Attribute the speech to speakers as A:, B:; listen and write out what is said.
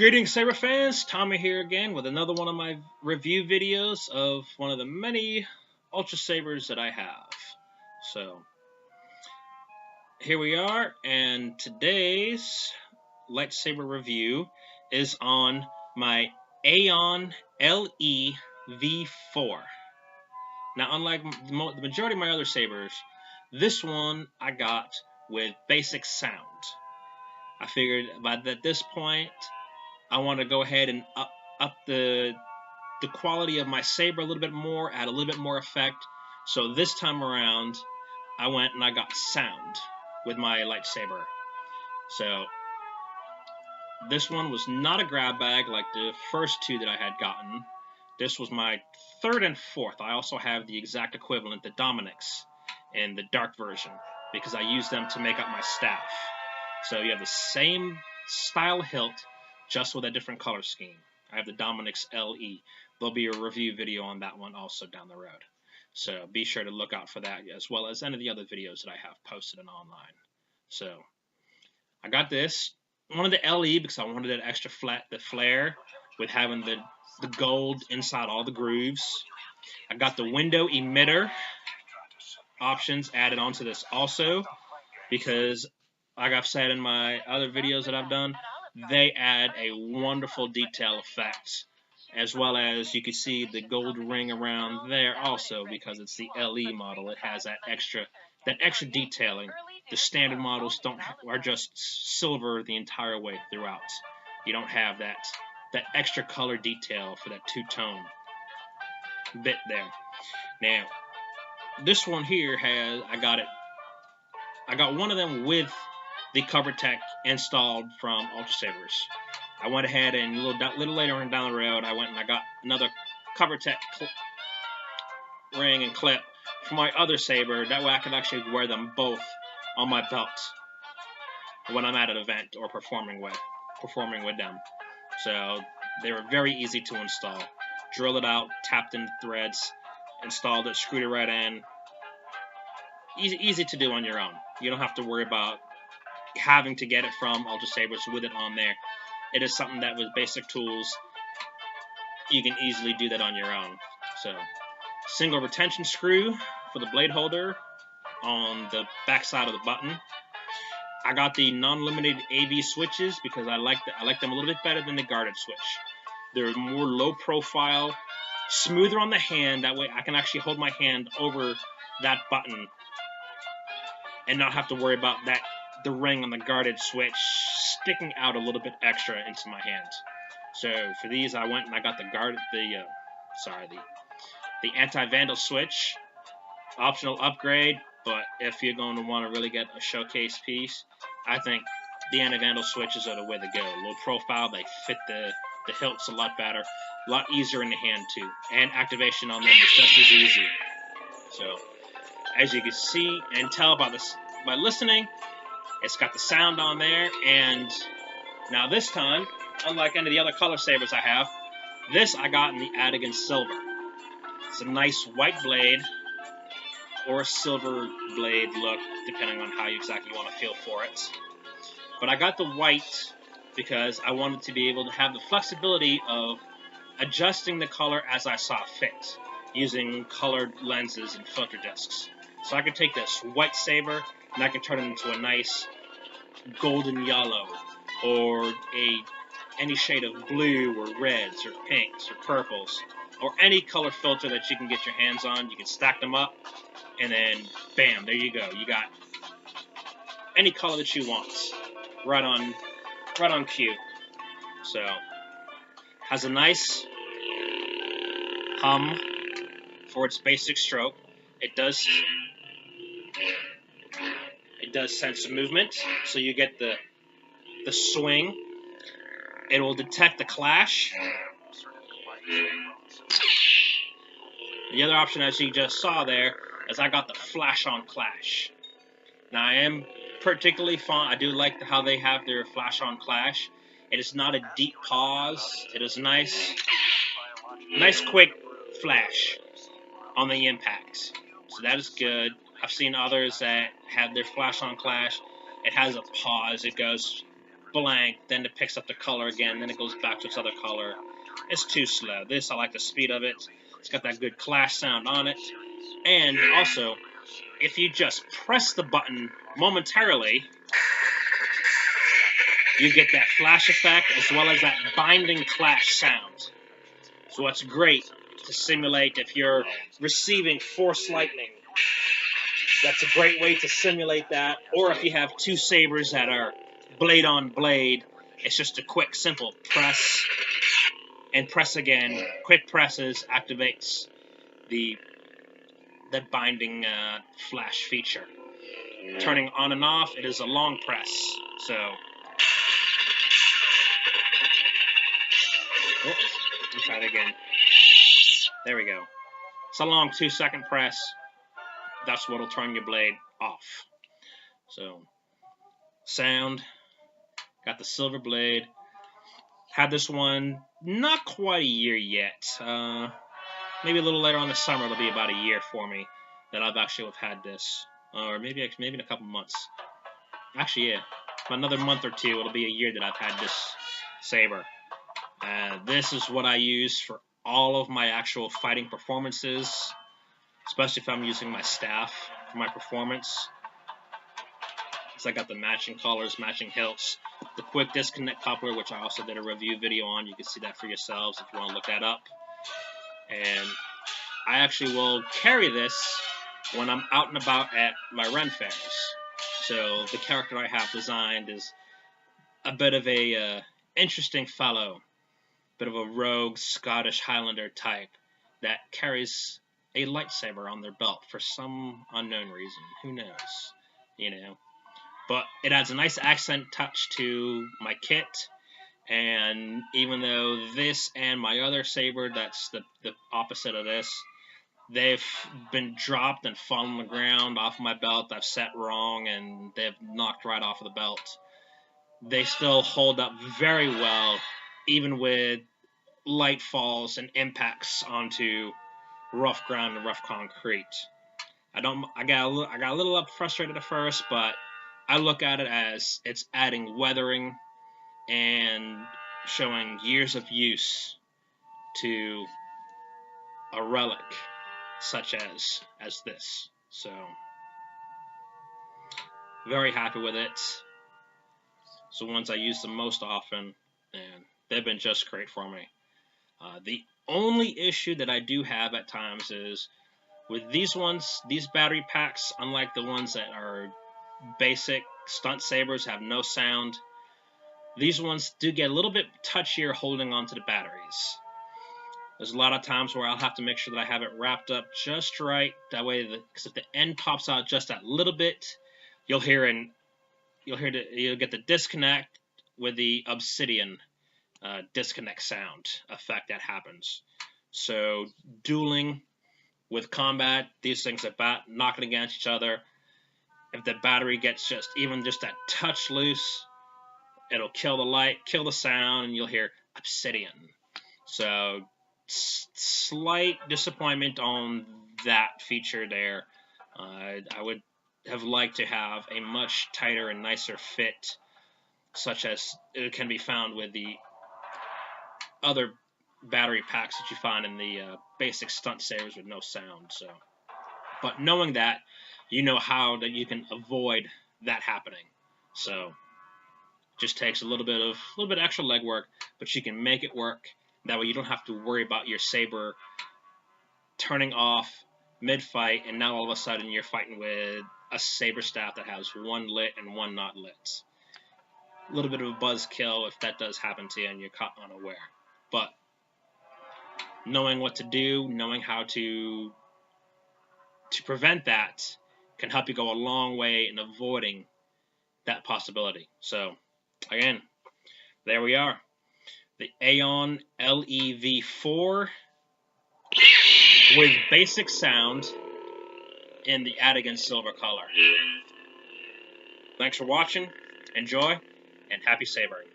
A: Greetings, Saber fans. Tommy here again with another one of my review videos of one of the many Ultra Sabers that I have. So, here we are, and today's lightsaber review is on my Aeon LE V4. Now, unlike the majority of my other sabers, this one I got with basic sound. I figured at this point, I want to go ahead and up the quality of my saber a little bit more, add a little bit more effect. So this time around, I went and I got sound with my lightsaber. So this one was not a grab bag like the first two that I had gotten. This was my third and fourth. I also have the exact equivalent, the Dominic's, in the dark version, because I use them to make up my staff. So you have the same style hilt, just with a different color scheme. I have the Dominic's LE. There'll be a review video on that one also down the road. So be sure to look out for that, as well as any of the other videos that I have posted and online. So I got this. I wanted the LE because I wanted that extra the flare with having the gold inside all the grooves. I got the window emitter options added onto this also, because like I've said in my other videos that I've done, they add a wonderful detail effect, as well as you can see the gold ring around there also, because it's the LE model. It has that extra detailing. The standard models are just silver the entire way throughout. You don't have that extra color detail for that two-tone bit there. Now, this one here I got one of them with the cover tech installed from Ultrasabers. I went ahead and a little later on down the road, I went and I got another cover tech ring and clip for my other saber. That way I can actually wear them both on my belt when I'm at an event or performing with them. So they were very easy to install. Drilled it out, tapped in threads, installed it, screwed it right in. Easy to do on your own. You don't have to worry about having to get it from Ultrasabers with it on there. It is something that with basic tools, you can easily do that on your own. So, single retention screw for the blade holder on the back side of the button. I got the non-limited AV switches because I like them a little bit better than the guarded switch. They're more low profile, smoother on the hand. That way I can actually hold my hand over that button and not have to worry about the ring on the guarded switch sticking out a little bit extra into my hand. So for these, I went and I got the anti-vandal switch, optional upgrade. But if you're going to want to really get a showcase piece, I think the anti-vandal switches are the way to go. Low profile, they fit the hilts a lot better, a lot easier in the hand too, and activation on them is just as easy. So as you can see and tell by listening, it's got the sound on there, and now this time, unlike any of the other color sabers I have, this I got in the Adegan silver. It's a nice white blade, or a silver blade look, depending on how you exactly want to feel for it. But I got the white because I wanted to be able to have the flexibility of adjusting the color as I saw fit, using colored lenses and filter discs. So I could take this white saber and I can turn it into a nice golden yellow, or any shade of blue or reds or pinks or purples, or any color filter that you can get your hands on. You can stack them up, and then bam, there you go. You got any color that you want, right on cue. So has a nice hum for its basic stroke. It does sense movement, so you get the swing. It will detect the clash. The other option, as you just saw there, is I got the flash on clash. Now I am particularly fond. I do like how they have their flash on clash. It is not a deep pause. It is nice quick flash on the impact. So that is good. I've seen others that have their flash on clash. It has a pause. It goes blank, then it picks up the color again, then it goes back to its other color. It's too slow. This, I like the speed of it. It's got that good clash sound on it. And also, if you just press the button momentarily, you get that flash effect as well as that binding clash sound. So it's great to simulate if you're receiving force lightning. That's a great way to simulate that. Or if you have two sabers that are blade on blade, it's just a quick, simple press and press again. Quick presses activates the binding flash feature. Turning on and off, it is a long press. So, let's try it again. There we go. It's a long 2-second press. That's what'll turn your blade off. So, sound. Got the silver blade. Had this one not quite a year yet. Maybe a little later on this summer, it'll be about a year for me that I've actually had this. Or maybe in a couple months. Actually, yeah. Another month or two, it'll be a year that I've had this saber. This is what I use for all of my actual fighting performances, especially if I'm using my staff for my performance. So I got the matching colors, matching hilts, the quick disconnect coupler, which I also did a review video on. You can see that for yourselves if you want to look that up. And I actually will carry this when I'm out and about at my Ren fairs. So the character I have designed is a bit of a interesting fellow, bit of a rogue Scottish Highlander type that carries a lightsaber on their belt for some unknown reason. Who knows? You know. But it adds a nice accent touch to my kit. And even though this and my other saber, that's the opposite of this, they've been dropped and fallen on the ground off my belt. I've set wrong and they've knocked right off of the belt. They still hold up very well, even with light falls and impacts onto rough ground and rough concrete. I got a little frustrated at first, but I look at it as it's adding weathering and showing years of use to a relic such as this. So, very happy with it. It's the ones I use the most often, and they've been just great for me. The only issue that I do have at times is with these ones, these battery packs, unlike the ones that are basic stunt sabers, have no sound. These ones do get a little bit touchier holding onto the batteries. There's a lot of times where I'll have to make sure that I have it wrapped up just right. That way, because if the end pops out just that little bit, you'll get the disconnect with the obsidian disconnect sound effect that happens. So dueling with combat, these things are knocking against each other. If the battery gets just that touch loose, it'll kill the light, kill the sound, and you'll hear obsidian. So slight disappointment on that feature there. I would have liked to have a much tighter and nicer fit, such as it can be found with the other battery packs that you find in the basic stunt sabers with no sound. So, but knowing that, you know how that you can avoid that happening. So, it just takes a little bit extra legwork, but you can make it work. That way, you don't have to worry about your saber turning off mid-fight, and now all of a sudden you're fighting with a saber staff that has one lit and one not lit. A little bit of a buzzkill if that does happen to you and you're caught unaware. But knowing what to do, knowing how to prevent that can help you go a long way in avoiding that possibility. So, again, there we are. The Aeon LEV4 with basic sound in the Adegan silver color. Thanks for watching, enjoy, and happy sabering.